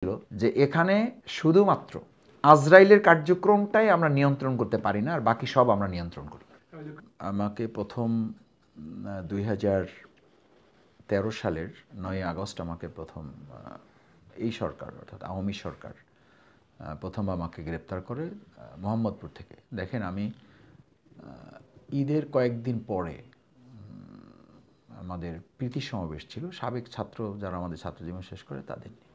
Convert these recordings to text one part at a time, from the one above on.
ছিল যে এখানে শুধুমাত্র আজরাইলের কার্যক্রমটাই আমরা নিয়ন্ত্রণ করতে পারি না, আর বাকি সব আমরা নিয়ন্ত্রণ করি। আমাকে প্রথম 2013 সালের 9 আগস্ট আমাকে প্রথম এই সরকার অর্থাৎ আওয়ামী সরকার প্রথম আমাকে গ্রেপ্তার করে মোহাম্মদপুর থেকে। দেখেন, আমি ঈদের কয়েকদিন পরে আমাদের প্রীতি সমাবেশ ছিল, সাবেক ছাত্র যারা আমাদের ছাত্র জীবন শেষ করে তাদের নিয়ে।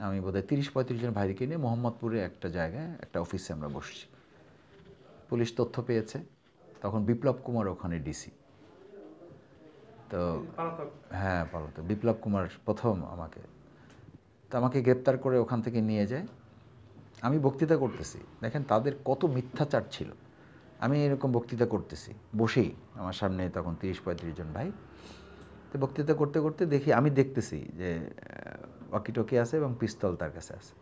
আমি বোধহয় 30-35 জন ভাইকে নিয়ে মোহাম্মদপুরে একটা জায়গায় একটা অফিসে আমরা বসছি। পুলিশ তথ্য পেয়েছে, তখন বিপ্লব কুমার ওখানে ডিসি। তো হ্যাঁ, পলাতক বিপ্লব কুমার প্রথম আমাকে গ্রেপ্তার করে ওখান থেকে নিয়ে যায়। আমি বক্তৃতা করতেছি, দেখেন তাদের কত মিথ্যাচার ছিল। আমি এরকম বক্তৃতা করতেছি বসেই, আমার সামনে তখন 30-35 জন ভাই। তো বক্তৃতা করতে করতে আমি দেখতেছি যে ওয়াকিটকি আছে এবং পিস্তল তার কাছে আছে।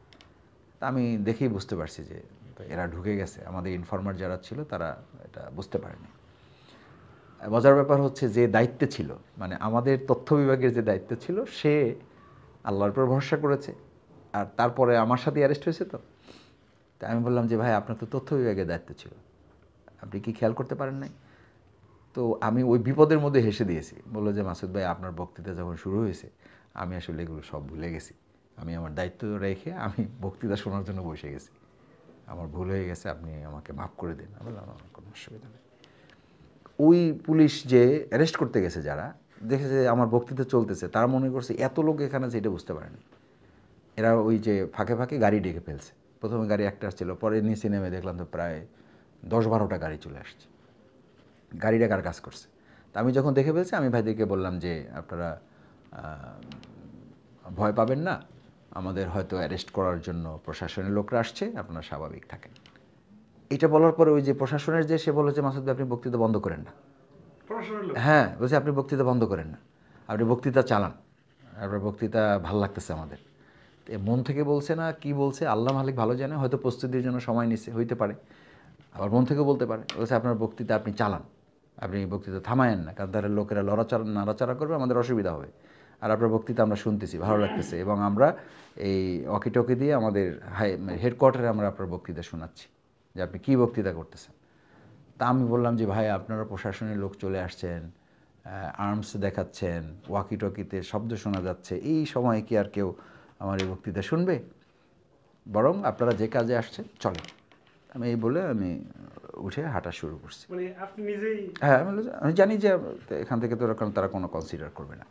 তা আমি দেখেই বুঝতে পারছি যে এরা ঢুকে গেছে। আমাদের ইনফরমার যারা ছিল তারা এটা বুঝতে পারেনি। মজার ব্যাপার হচ্ছে, যে দায়িত্বে ছিল, মানে আমাদের তথ্য বিভাগের যে দায়িত্ব ছিল, সে আল্লাহর উপর ভরসা করেছে। আর তারপরে আমার সাথে অ্যারেস্ট হয়েছে। তো আমি বললাম যে ভাই, আপনার তো তথ্য বিভাগের দায়িত্ব ছিল, আপনি কি খেয়াল করতে পারেন নাই? তো আমি ওই বিপদের মধ্যে হেসে দিয়েছি। বললো যে মাসুদ ভাই, আপনার বক্তৃতা যখন শুরু হয়েছে আমি আসলে এগুলো সব ভুলে গেছি। আমি আমার দায়িত্ব রেখে আমি বক্তৃতা শোনার জন্য বসে গেছি। আমার ভুল হয়ে গেছে, আপনি আমাকে মাফ করে দিন। আমি বললাম আমার কোনো অসুবিধা নেই। ওই পুলিশ যে অ্যারেস্ট করতে গেছে, যারা দেখেছে আমার বক্তৃতা চলতেছে, তারা মনে করছে এত লোক এখানে আছে, এটা বুঝতে পারেনি। এরা ওই যে ফাঁকে ফাঁকে গাড়ি ডেকে ফেলছে। প্রথমে গাড়ি একটা আসছিল, পরে নিচে নেমে দেখলাম তো প্রায় 10-12টা গাড়ি চলে আসছে। গাড়িটা কার কাজ করছে? তা আমি যখন দেখে ফেলছি, আমি ভাইদেরকে বললাম যে আপনারা ভয় পাবেন না, আমাদের হয়তো অ্যারেস্ট করার জন্য প্রশাসনের লোকরা আসছে, আপনারা স্বাভাবিক থাকেন। এটা বলার পরে ওই যে প্রশাসনের যে সে বলেছে, মাসুদ ভাই আপনি বক্তৃতা বন্ধ করেন না। হ্যাঁ, বলছে আপনি বক্তৃতা বন্ধ করেন না, আপনি বক্তৃতা চালান, আপনার বক্তৃতা ভালো লাগতেছে আমাদের। মন থেকে বলছে না কি বলছে আল্লাহ মালিক ভালো জানে, হয়তো প্রস্তুতির জন্য সময় নিচ্ছে, হইতে পারে, আবার মন থেকেও বলতে পারে। বলছে আপনার বক্তৃতা আপনি চালান, আপনি বক্তৃতা থামায়েন না, কারণ তারা লোকেরা নাড়াচাড়া করবে, আমাদের অসুবিধা হবে। আর আপনার বক্তৃতা আমরা শুনতেছি, ভালো লাগতেছে, এবং আমরা এই ওয়াকিটকি দিয়ে আমাদের হেডকোয়ার্টারে আমরা আপনার বক্তৃতা শোনাচ্ছি যে আপনি কী বক্তৃতা করতেছেন। তা আমি বললাম যে ভাই, আপনারা প্রশাসনের লোক চলে আসছেন, আর্মস দেখাচ্ছেন, ওয়াকিটকিতে শব্দ শোনা যাচ্ছে, এই সময় কি আর কেউ আমার এই বক্তৃতা শুনবে? বরং আপনারা যে কাজে আসছেন চলেন। আমি এই বলে আমি উঠে হাঁটা শুরু করছি। মানে আপনি নিজেই? হ্যাঁ, আমি জানি যে এখান থেকে তো এরকম তারা কোনো কনসিডার করবে না।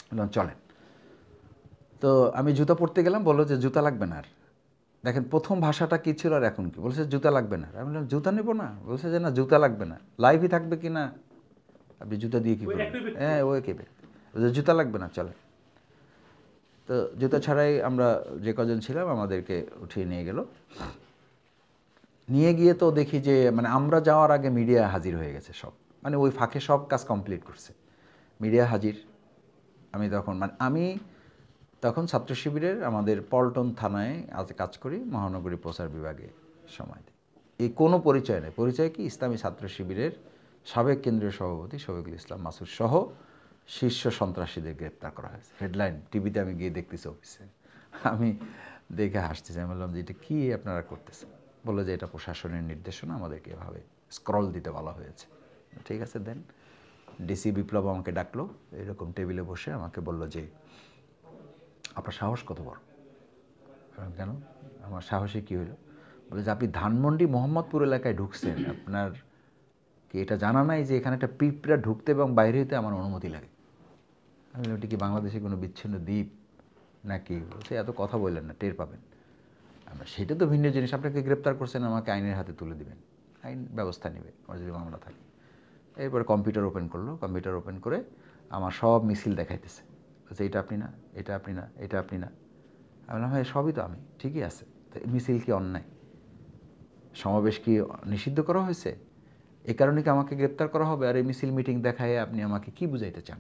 বললাম চলেন। তো আমি জুতা পরতে গেলাম, বললো যে জুতা লাগবে না আর। দেখেন প্রথম ভাষাটা কী ছিল আর এখন কি বলছে, জুতা লাগবে না। আমি বললাম জুতা নেবো না? বলছে যে না, জুতা লাগবে না, লাইভই থাকবে কি না, আপনি জুতা দিয়ে কী ওই করবেন? একই ব্যক্তি? হ্যাঁ, ওই কেবে বলছে জুতা লাগবে না, চলে। তো জুতা ছাড়াই আমরা যে কজন ছিলাম আমাদেরকে উঠিয়ে নিয়ে গেল। নিয়ে গিয়ে তো দেখি যে মানে আমরা যাওয়ার আগে মিডিয়া হাজির হয়ে গেছে সব, মানে ওই ফাঁকে সব কাজ কমপ্লিট করছে, মিডিয়া হাজির। আমি তখন ছাত্র শিবিরের আমাদের পল্টন থানায় আজ কাজ করি, মহানগরী প্রচার বিভাগে সময় দিই। এই কোনো পরিচয় নেই, পরিচয় কি ইসলামী ছাত্র শিবিরের সাবেক কেন্দ্রীয় সভাপতি শফিকুল ইসলাম মাসুদ সহ শীর্ষ সন্ত্রাসীদের গ্রেপ্তার করা হয়েছে। হেডলাইন টিভিতে আমি গিয়ে দেখতেছি অফিসে, আমি দেখে হাসতেছি। আমি বললাম যে এটা কী আপনারা করতেছেন? বললো যে এটা প্রশাসনের নির্দেশনা, আমাদেরকে এভাবে স্ক্রল দিতে বলা হয়েছে। ঠিক আছে দেন। ডিসি বিপ্লব আমাকে ডাকলো, এরকম টেবিলে বসে আমাকে বলল যে আপনার সাহস কত বড়? কেন? আমার সাহসে কী হলো? বলে যে আপনি ধানমন্ডি মোহাম্মদপুর এলাকায় ঢুকছেন, আপনার কি এটা জানা নাই যে এখানে একটা পিঁপড়া ঢুকতে এবং বাইরে হতে আমার অনুমতি লাগে? আমি বললাম, ওটি কি বাংলাদেশে কোনো বিচ্ছিন্ন দ্বীপ নাকি? বলছে এত কথা বললেন না, টের পাবেন। আমরা সেটা তো ভিন্ন জিনিস, আপনাকে গ্রেপ্তার করছেন, আমাকে আইনের হাতে তুলে দিবেন, আইন ব্যবস্থা নেবে আমার যদি মামলা থাকে। এরপরে কম্পিউটার ওপেন করলো, কম্পিউটার ওপেন করে আমার সব মিছিল দেখাইতেছে, বলছে এটা আপনি না, এটা আপনি না, এটা আপনি না। আমি বললাম হ্যাঁ সবই তো আমি, ঠিকই আছে। তো মিছিল কি অন্যায়? সমাবেশ কি নিষিদ্ধ করা হয়েছে? এই কারণে কি আমাকে গ্রেপ্তার করা হবে? আর এই মিছিল মিটিং দেখায় আপনি আমাকে কি বুঝাইতে চান?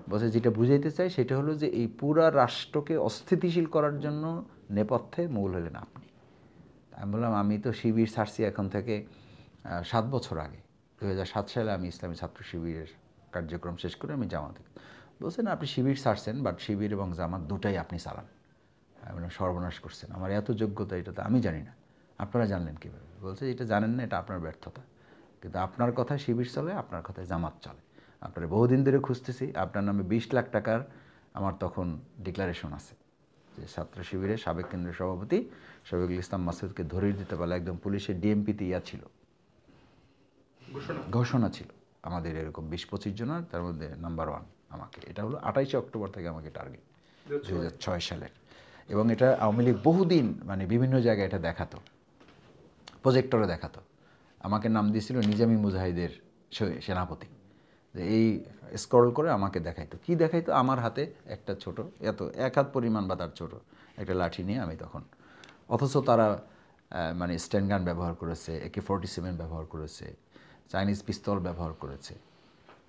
বলছে যেটা বুঝাইতে চাই সেটা হলো যে এই পুরা রাষ্ট্রকে অস্থিতিশীল করার জন্য নেপথ্যে মূল হলেন আপনি। আমি বললাম আমি তো শিবির ছাড়ছি এখন থেকে 7 বছর আগে, 2007 সালে আমি ইসলামী ছাত্র শিবিরের কার্যক্রম শেষ করে আমি জামাতে। বলছে না, আপনি শিবির ছাড়ছেন, বাট শিবির এবং জামাত দুটাই আপনি চালান। আমি বললাম সর্বনাশ করছেন, আমার এত যোগ্যতা এটা তো আমি জানি না, আপনারা জানলেন কীভাবে? বলছে এটা জানেন না, এটা আপনার ব্যর্থতা, কিন্তু আপনার কথায় শিবির চলে, আপনার কথায় জামাত চলে। আপনারা বহুদিন ধরে খুঁজতেছি, আপনার নামে 20 লাখ টাকার আমার তখন ডিক্লারেশন আছে যে ছাত্র শিবিরের সাবেক কেন্দ্রীয় সভাপতি শফিকুল ইসলাম মাসুদকে ধরিয়ে দিতে পারলে একদম পুলিশের ডিএমপিতে ছিল, ঘোষণা ছিল আমাদের এরকম 20-25 জনের, তার মধ্যে নাম্বার 1 আমাকে। এটা হলো 28 অক্টোবর থেকে আমাকে টার্গেট, 2006 সালের। এবং এটা আওয়ামী লীগ বহুদিন মানে বিভিন্ন জায়গায় এটা দেখাতো, প্রজেক্টরে দেখাতো। আমাকে নাম দিয়েছিল নিজামী মুজাহিদের সেনাপতি, যে এই স্ক্রল করে আমাকে দেখাইতো। কি দেখাইতো? আমার হাতে একটা ছোট, এত এক হাত পরিমাণ বা তার ছোট একটা লাঠি নিয়ে আমি তখন, অথচ তারা মানে স্ট্যান্ড গান ব্যবহার করেছে, AK-47 ব্যবহার করেছে, চাইনিজ পিস্তল ব্যবহার করেছে।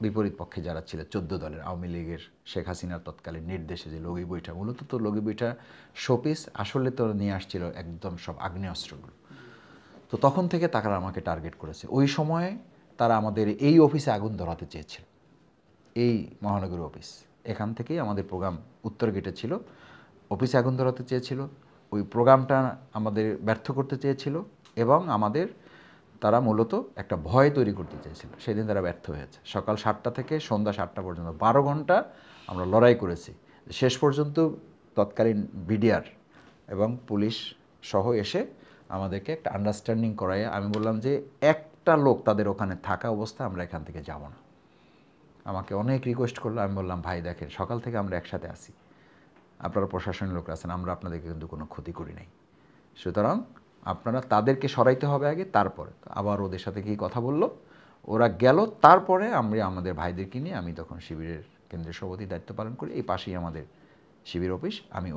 বিপরীত পক্ষে যারা ছিল 14 দলের আওয়ামী লীগের শেখ হাসিনার তৎকালীন নির্দেশে যে লগি বৈঠা, মূলত তো লগি বৈঠা শোপিস, আসলে তো নিয়ে আসছিল একদম সব আগ্নেয়াস্ত্রগুলো। তো তখন থেকে তারা আমাকে টার্গেট করেছে। ওই সময়ে তারা আমাদের এই অফিসে আগুন ধরাতে চেয়েছিল, এই মহানগর অফিস। এখান থেকেই আমাদের প্রোগ্রাম উত্তর গেটে ছিল, অফিসে আগুন ধরাতে চেয়েছিল। ওই প্রোগ্রামটা আমাদের ব্যর্থ করতে চেয়েছিল এবং আমাদের তারা মূলত একটা ভয় তৈরি করতে চেয়েছিল। সেদিন তারা ব্যর্থ হয়েছে। সকাল 7টা থেকে সন্ধ্যা 7টা পর্যন্ত 12 ঘন্টা আমরা লড়াই করেছি। শেষ পর্যন্ত তৎকালীন বিডিআর এবং পুলিশ সহ এসে আমাদেরকে একটা আন্ডারস্ট্যান্ডিং করায় আমি বললাম যে একটা লোক তাদের ওখানে থাকা অবস্থা আমরা এখান থেকে যাব না। আমাকে অনেক রিকোয়েস্ট করলো। আমি বললাম ভাই দেখেন, সকাল থেকে আমরা একসাথে আছি, আপনারা প্রশাসনের লোকরা আছেন, আমরা আপনাদেরকে কিন্তু কোনো ক্ষতি করি নাই, সুতরাং আপনারা তাদেরকে সরাইতে হবে আগে, তারপরে। আবার ওদের সাথে কি কথা বললো, ওরা গেল, তারপরে আমরা আমাদের ভাইদেরকে নিয়ে, আমি তখন শিবিরের কেন্দ্রীয় সভাপতির দায়িত্ব পালন করি, এই পাশেই আমাদের শিবির অফিস, আমি